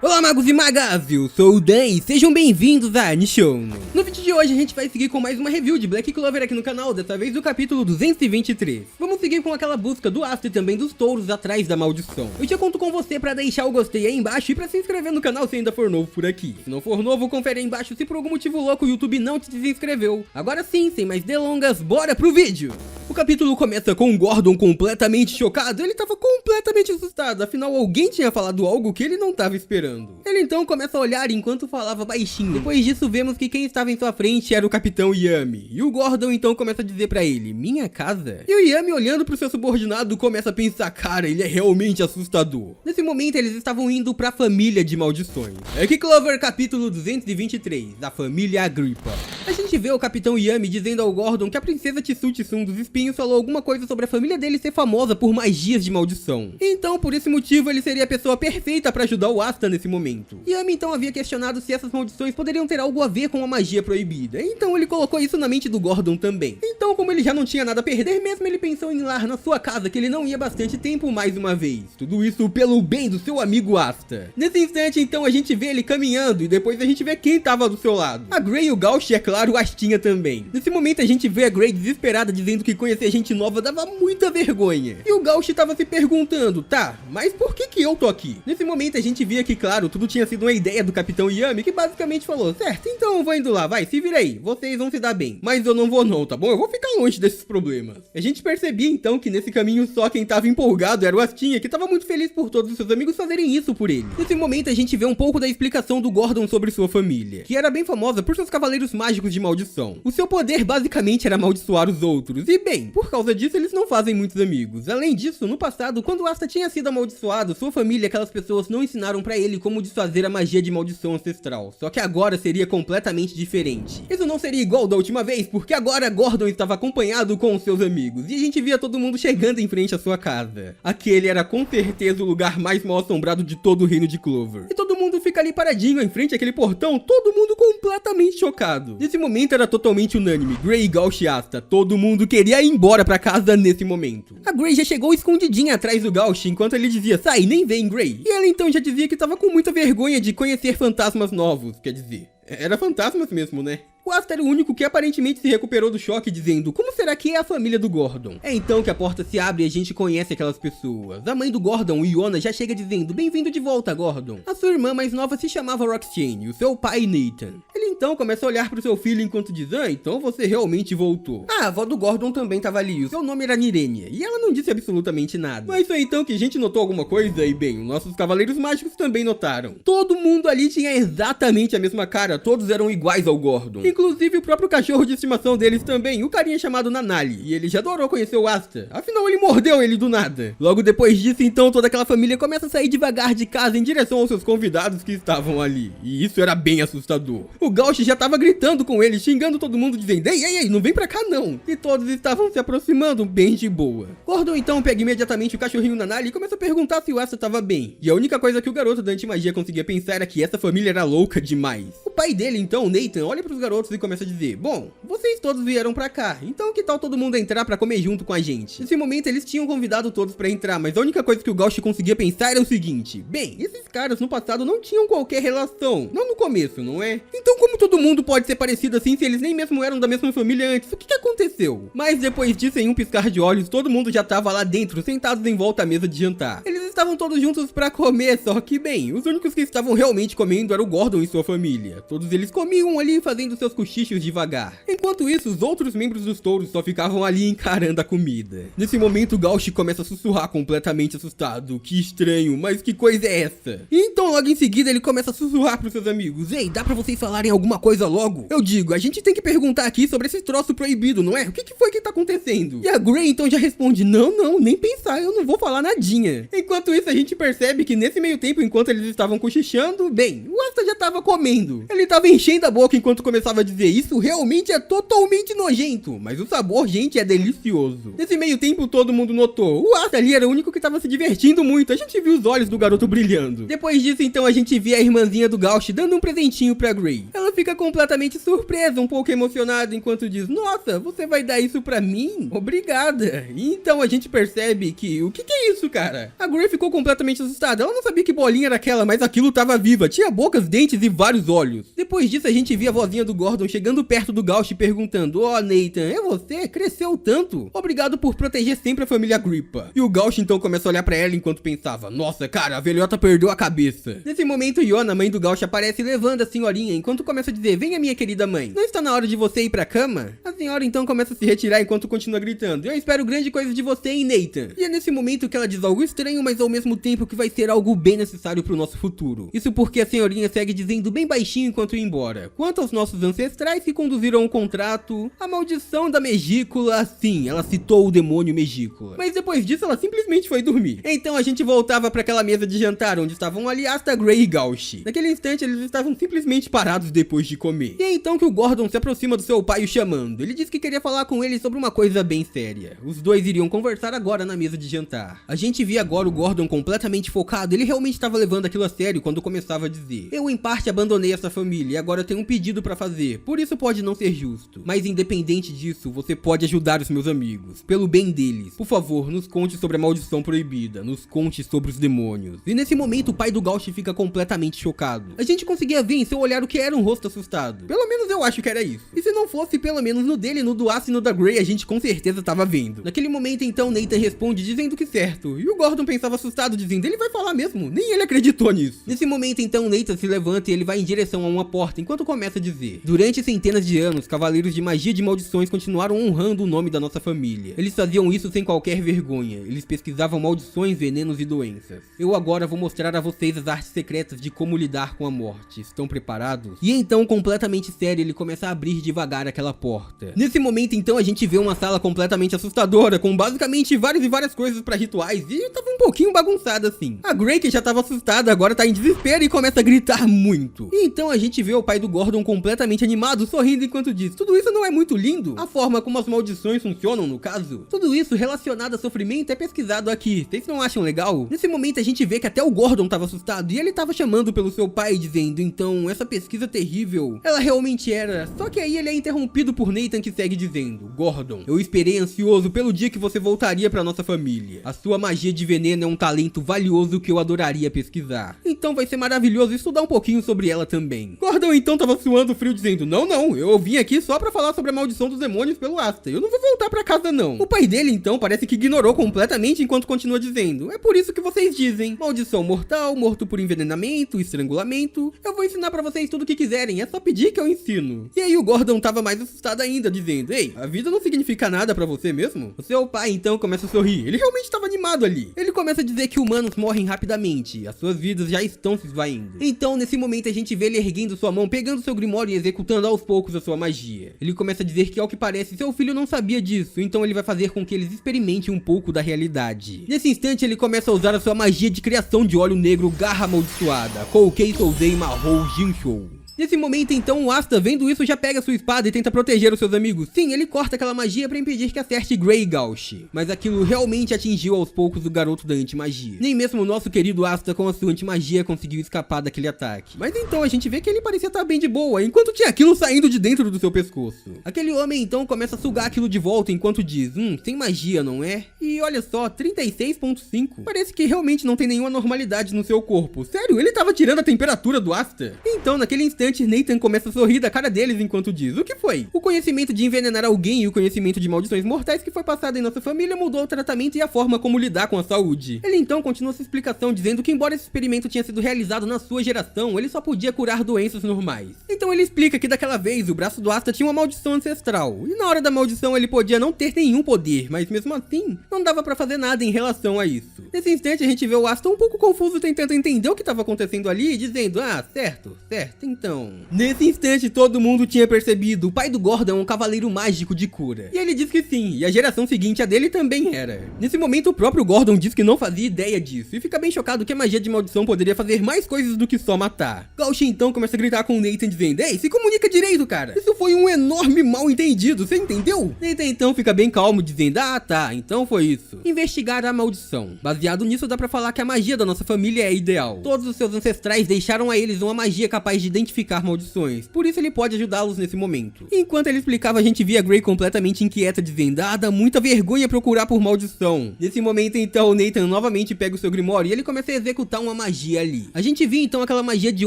Olá magos e magas, eu sou o Dan e sejam bem-vindos a Nishon. No vídeo de hoje a gente vai seguir com mais uma review de Black Clover aqui no canal, dessa vez do capítulo 223. Vamos seguir com aquela busca do Asta e também dos touros atrás da maldição. Eu já conto com você pra deixar o gostei aí embaixo e pra se inscrever no canal se ainda for novo por aqui. Se não for novo, confere aí embaixo se por algum motivo louco o YouTube não te desinscreveu. Agora sim, sem mais delongas, bora pro vídeo! O capítulo começa com o Gordon completamente chocado, ele tava completamente assustado, afinal alguém tinha falado algo que ele não tava esperando. Ele então começa a olhar enquanto falava baixinho. Depois disso vemos que quem estava em sua frente era o Capitão Yami. E o Gordon então começa a dizer pra ele, minha casa? E o Yami olhando pro seu subordinado começa a pensar, cara, ele é realmente assustador. Nesse momento eles estavam indo pra família de maldições. Black Clover capítulo 223, a família Agrippa. A gente vê o Capitão Yami dizendo ao Gordon que a princesa Tsum dos espinhos falou alguma coisa sobre a família dele ser famosa por magias de maldição. Então por esse motivo ele seria a pessoa perfeita pra ajudar o Asta nesse momento. Yami então havia questionado se essas maldições poderiam ter algo a ver com a magia proibida, então ele colocou isso na mente do Gordon também. Então como ele já não tinha nada a perder mesmo, ele pensou em ir lá na sua casa que ele não ia bastante tempo mais uma vez. Tudo isso pelo bem do seu amigo Asta. Nesse instante então a gente vê ele caminhando e depois a gente vê quem tava do seu lado. A Grey e o Gauch e é claro o Astinha também. Nesse momento a gente vê a Grey desesperada dizendo que conhecer gente nova dava muita vergonha. E o Gauch tava se perguntando, tá, mas por que eu tô aqui? Nesse momento a gente via que claro, tudo tinha sido uma ideia do Capitão Yami que basicamente falou, certo, então eu vou indo lá, vai, se vira aí, vocês vão se dar bem. Mas eu não vou não, tá bom? Eu vou ficar longe desses problemas. A gente percebia então que nesse caminho só quem tava empolgado era o Astinha, que tava muito feliz por todos os seus amigos fazerem isso por ele. Nesse momento a gente vê um pouco da explicação do Gordon sobre sua família, que era bem famosa por seus cavaleiros mágicos de maldição. O seu poder basicamente era amaldiçoar os outros, e bem, por causa disso eles não fazem muitos amigos. Além disso, no passado, quando o Asta tinha sido amaldiçoado, sua família e aquelas pessoas não ensinaram pra ele como desfazer a magia de maldição ancestral, só que agora seria completamente diferente. Isso não seria igual da última vez, porque agora Gordon estava acompanhado com os seus amigos, e a gente via todo mundo chegando em frente à sua casa. Aquele era com certeza o lugar mais mal assombrado de todo o reino de Clover. E todo mundo fica ali paradinho em frente àquele portão, todo mundo completamente chocado. Nesse momento era totalmente unânime, Grey, Gauch e Asta, todo mundo queria ir embora pra casa nesse momento. A Grey já chegou escondidinha atrás do Gauch enquanto ele dizia, sai, nem vem Grey. E ela então já dizia que tava com muita vergonha de conhecer fantasmas novos, quer dizer, era fantasmas mesmo, né? O Asta era o único que aparentemente se recuperou do choque, dizendo, como será que é a família do Gordon? É então que a porta se abre e a gente conhece aquelas pessoas. A mãe do Gordon, Iona, já chega dizendo, bem-vindo de volta, Gordon. A sua irmã mais nova se chamava Roxane, e o seu pai, Nathan. Ele então começa a olhar pro seu filho enquanto diz, então você realmente voltou. A avó do Gordon também tava ali, o seu nome era Nirenia, e ela não disse absolutamente nada. Mas foi então que a gente notou alguma coisa, e bem, os nossos cavaleiros mágicos também notaram. Todo mundo ali tinha exatamente a mesma cara, todos eram iguais ao Gordon. Inclusive o próprio cachorro de estimação deles também, o carinha chamado Nanali, e ele já adorou conhecer o Asta, afinal ele mordeu ele do nada. Logo depois disso então toda aquela família começa a sair devagar de casa em direção aos seus convidados que estavam ali, e isso era bem assustador. O Gauch já tava gritando com ele, xingando todo mundo dizendo, ei, não vem pra cá não, e todos estavam se aproximando bem de boa. Gordon então pega imediatamente o cachorrinho Nanali e começa a perguntar se o Asta tava bem, e a única coisa que o garoto da antimagia conseguia pensar era que essa família era louca demais. O pai dele então, Nathan, olha pros garotos e começa a dizer, bom, vocês todos vieram pra cá, então que tal todo mundo entrar pra comer junto com a gente? Nesse momento eles tinham convidado todos pra entrar, mas a única coisa que o Gauch conseguia pensar era o seguinte, bem, esses caras no passado não tinham qualquer relação, não no começo, não é? Então como todo mundo pode ser parecido assim se eles nem mesmo eram da mesma família antes? O que aconteceu? Mas depois disso, em um piscar de olhos, todo mundo já tava lá dentro, sentados em volta à mesa de jantar. Eles estavam todos juntos pra comer, só que bem, os únicos que estavam realmente comendo eram o Gordon e sua família. Todos eles comiam ali fazendo seus cochichos devagar. Enquanto isso, os outros membros dos touros só ficavam ali encarando a comida. Nesse momento, o Gauch começa a sussurrar completamente assustado. Que estranho, mas que coisa é essa? E então, logo em seguida, ele começa a sussurrar pros seus amigos. Ei, dá pra vocês falarem alguma coisa logo? Eu digo, a gente tem que perguntar aqui sobre esse troço proibido, não é? O que foi que tá acontecendo? E a Grey então já responde, não, nem pensar, eu não vou falar nadinha. Enquanto isso, a gente percebe que nesse meio tempo, enquanto eles estavam cochichando, bem, o Asta já tava comendo. Ele tava enchendo a boca enquanto começava a dizer, isso realmente é totalmente nojento, mas o sabor, gente, é delicioso. Nesse meio tempo, todo mundo notou, o Asta ali era o único que tava se divertindo muito, a gente viu os olhos do garoto brilhando. Depois disso, disso, então, a gente vê a irmãzinha do Gauch dando um presentinho pra Gray. Ela fica completamente surpresa, um pouco emocionada, enquanto diz: nossa, você vai dar isso pra mim? Obrigada. E então a gente percebe que, o que é isso, cara? A Gray ficou completamente assustada. Ela não sabia que bolinha era aquela, mas aquilo tava viva. Tinha bocas, dentes e vários olhos. Depois disso, a gente vê a vozinha do Gordon chegando perto do Gauch perguntando: ó, Nathan, é você? Cresceu tanto? Obrigado por proteger sempre a família Agrippa. E o Gauch então começa a olhar pra ela enquanto pensava: nossa, cara, a velhota perdeu a cabeça. Nesse momento, Yona, mãe do Gauch, aparece levando a senhorinha enquanto começa a dizer: venha, minha querida mãe, não está na hora de você ir pra cama? A senhora então começa a se retirar enquanto continua gritando: eu espero grande coisa de você, hein, Nathan? E é nesse momento que ela diz algo estranho, mas ao mesmo tempo que vai ser algo bem necessário pro nosso futuro. Isso porque a senhorinha segue dizendo bem baixinho enquanto ia embora: quanto aos nossos ancestrais que conduziram um contrato, a maldição da Megícula, sim, ela citou o demônio Megícula. Mas depois disso ela simplesmente foi dormir. Então a gente voltava pra aquela mesa de jantar onde estavam ali Asta, Gray e Gauch. Naquele instante eles estavam simplesmente parados depois de comer. E é então que o Gordon se aproxima do seu pai o chamando. Ele disse que queria falar com ele sobre uma coisa bem séria. Os dois iriam conversar agora na mesa de jantar. A gente via agora o Gordon completamente focado. Ele realmente estava levando aquilo a sério quando começava a dizer: eu em parte abandonei essa família e agora tenho um pedido pra fazer, por isso pode não ser justo, mas independente disso, você pode ajudar os meus amigos, pelo bem deles. Por favor, nos conte sobre a maldição proibida, nos conte sobre os demônios. E nesse momento o pai do Gauch fica completamente chocado. A gente conseguia ver em seu olhar o que era um rosto assustado. Pelo menos eu acho que era isso. E se não fosse, pelo menos no dele, no do Asta e no da Gray, a gente com certeza tava vendo. Naquele momento então Nathan responde dizendo que certo, e o Gordon pensava assustado dizendo: ele vai falar mesmo? Nem ele acreditou nisso. Nesse momento então Nathan se levanta e ele vai em direção a uma porta enquanto começa a dizer: durante centenas de anos, cavaleiros de magia de maldições continuaram honrando o nome da nossa família. Eles faziam isso sem qualquer vergonha. Eles pesquisavam maldições, venenos e doenças. Eu agora vou mostrar a vocês as artes secretas de como lidar com a morte. Estão preparados? E então, completamente sério, ele começa a abrir devagar aquela porta. Nesse momento então a gente vê uma sala completamente assustadora, com basicamente várias coisas pra rituais, e tava um pouquinho bagunçada assim. A Gray, que já tava assustada, agora tá em desespero e começa a gritar muito. E então a gente vê o pai do Gordon completamente animado, sorrindo enquanto diz: tudo isso não é muito lindo? A forma como as maldições funcionam, no caso? Tudo isso relacionado a sofrimento é pesquisado aqui. Vocês não acham legal? Nesse momento a gente vê que até o Gordon tava assustado e ele tava chamando pelo seu pai, dizendo: então, essa pesquisa terrível, ela realmente era. Só que aí ele é interrompido por Nathan, que segue dizendo: Gordon, eu esperei ansioso pelo dia que você voltaria pra nossa família. A sua magia de veneno é um talento valioso que eu adoraria pesquisar. Então vai ser maravilhoso estudar um pouquinho sobre ela também. Gordon então tava suando frio dizendo: não, eu vim aqui só pra falar sobre a maldição dos demônios pelo Asta. Eu não vou voltar pra casa não. O pai dele então parece que ignorou completamente enquanto continua dizendo: é por isso que vocês dizem: maldição mortal, morto por envenenamento, estrangulamento. Eu vou ensinar pra vocês tudo o que quiserem, é só pedir que eu ensino. E aí o Gordon tava mais assustado ainda, dizendo: ei, a vida não significa nada pra você mesmo? O seu pai então começa a sorrir. Ele realmente tava animado ali. Ele começa a dizer que humanos morrem rapidamente, as suas vidas já estão se esvaindo. Então nesse momento a gente vê ele erguendo sua mão, pegando seu grimório e executando aos poucos a sua magia. Ele começa a dizer que, ao que parece, seu filho não sabia disso, então ele vai fazer com que eles experimentem um pouco da realidade. Nesse instante ele começa a usar a sua magia de criação de óleo negro Garra Amaldiçoada, Koukei Souzei Mahou Jinshou. Nesse momento então o Asta, vendo isso, já pega sua espada e tenta proteger os seus amigos. Sim, ele corta aquela magia pra impedir que acerte Gray e Gauch. Mas aquilo realmente atingiu aos poucos o garoto da antimagia. Nem mesmo o nosso querido Asta com a sua antimagia conseguiu escapar daquele ataque. Mas então a gente vê que ele parecia estar bem de boa, enquanto tinha aquilo saindo de dentro do seu pescoço. Aquele homem então começa a sugar aquilo de volta enquanto diz: sem magia, não é? E olha só, 36.5. Parece que realmente não tem nenhuma normalidade no seu corpo. Sério, ele tava tirando a temperatura do Asta. Então naquele instante Nathan começa a sorrir da cara deles enquanto diz: o que foi? O conhecimento de envenenar alguém e o conhecimento de maldições mortais que foi passado em nossa família mudou o tratamento e a forma como lidar com a saúde. Ele então continua sua explicação dizendo que, embora esse experimento tinha sido realizado na sua geração, ele só podia curar doenças normais. Então ele explica que daquela vez o braço do Asta tinha uma maldição ancestral, e na hora da maldição ele podia não ter nenhum poder, mas mesmo assim não dava pra fazer nada em relação a isso. Nesse instante a gente vê o Asta um pouco confuso, tentando entender o que estava acontecendo ali, dizendo: certo, então maldição. Nesse instante, todo mundo tinha percebido, o pai do Gordon é um cavaleiro mágico de cura. E ele diz que sim, e a geração seguinte a dele também era. Nesse momento, o próprio Gordon diz que não fazia ideia disso, e fica bem chocado que a magia de maldição poderia fazer mais coisas do que só matar. Gauch então começa a gritar com o Nathan dizendo: ei, se comunica direito, cara. Isso foi um enorme mal entendido, você entendeu? Nathan então fica bem calmo dizendo: ah tá, então foi isso. Investigar a maldição. Baseado nisso, dá pra falar que a magia da nossa família é ideal. Todos os seus ancestrais deixaram a eles uma magia capaz de identificar maldições, por isso ele pode ajudá-los nesse momento. Enquanto ele explicava, a gente via Gray completamente inquieta dizendo: ah, dá muita vergonha procurar por maldição. Nesse momento então, o Nathan novamente pega o seu Grimório e ele começa a executar uma magia ali. A gente via então aquela magia de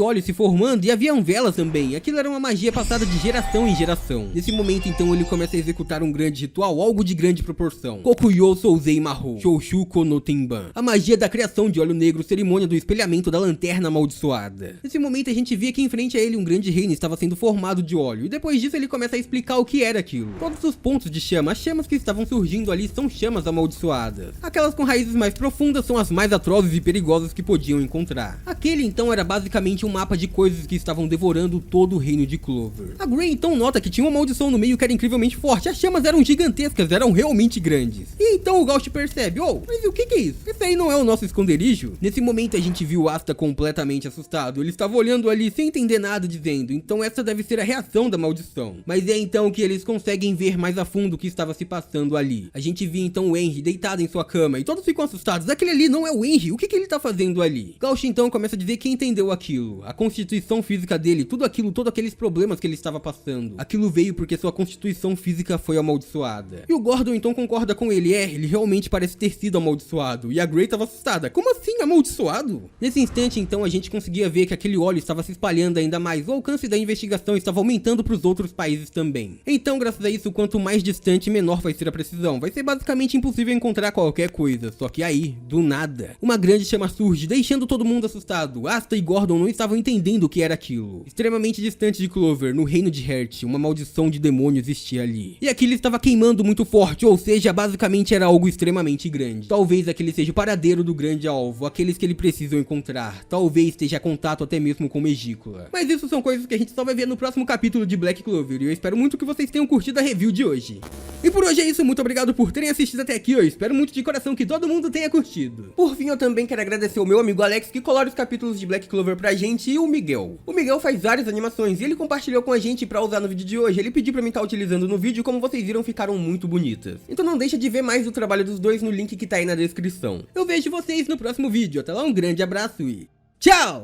óleo se formando e haviam velas também. Aquilo era uma magia passada de geração em geração. Nesse momento então, ele começa a executar um grande ritual, algo de grande proporção. Kokuyo Souzei Mahou Shoushou Kono Tenban, a magia da criação de óleo negro, cerimônia do espelhamento da lanterna amaldiçoada. Nesse momento a gente via que em frente a ele um grande reino estava sendo formado de óleo, e depois disso ele começa a explicar o que era aquilo. Todos os pontos de chama, as chamas que estavam surgindo ali são chamas amaldiçoadas. Aquelas com raízes mais profundas são as mais atrozes e perigosas que podiam encontrar. Aquele então era basicamente um mapa de coisas que estavam devorando todo o reino de Clover. A Gray então nota que tinha uma maldição no meio que era incrivelmente forte, as chamas eram gigantescas, eram realmente grandes. E então o Gauch percebe: oh, mas o que é isso? Esse aí não é o nosso esconderijo? Nesse momento a gente viu o Asta completamente assustado, ele estava olhando ali sem entender nada, dizendo: então essa deve ser a reação da maldição. Mas é então que eles conseguem ver mais a fundo o que estava se passando ali. A gente via então o Henry deitado em sua cama e todos ficam assustados: aquele ali não é o Henry, o que ele tá fazendo ali? Gauch então começa a dizer que entendeu aquilo, a constituição física dele, tudo aquilo, todos aqueles problemas que ele estava passando. Aquilo veio porque sua constituição física foi amaldiçoada. E o Gordon então concorda com ele: ele realmente parece ter sido amaldiçoado. E a Gray estava assustada: como assim amaldiçoado? Nesse instante então a gente conseguia ver que aquele óleo estava se espalhando ainda mais, o alcance da investigação estava aumentando para os outros países também. Então, graças a isso, quanto mais distante, menor vai ser a precisão. Vai ser basicamente impossível encontrar qualquer coisa. Só que aí, do nada, uma grande chama surge, deixando todo mundo assustado. Asta e Gordon não estavam entendendo o que era aquilo. Extremamente distante de Clover, no reino de Heart, uma maldição de demônio existia ali. E aquilo estava queimando muito forte, ou seja, basicamente era algo extremamente grande. Talvez aquele seja o paradeiro do grande alvo, aqueles que ele precisa encontrar. Talvez esteja a contato até mesmo com Megícula. Mas isso são coisas que a gente só vai ver no próximo capítulo de Black Clover, e eu espero muito que vocês tenham curtido a review de hoje. E por hoje é isso, muito obrigado por terem assistido até aqui, eu espero muito de coração que todo mundo tenha curtido. Por fim, eu também quero agradecer o meu amigo Alex, que colore os capítulos de Black Clover pra gente, e o Miguel. O Miguel faz várias animações e ele compartilhou com a gente pra usar no vídeo de hoje. Ele pediu pra mim estar utilizando no vídeo, como vocês viram, ficaram muito bonitas. Então não deixa de ver mais do trabalho dos dois no link que tá aí na descrição. Eu vejo vocês no próximo vídeo, até lá, um grande abraço e tchau!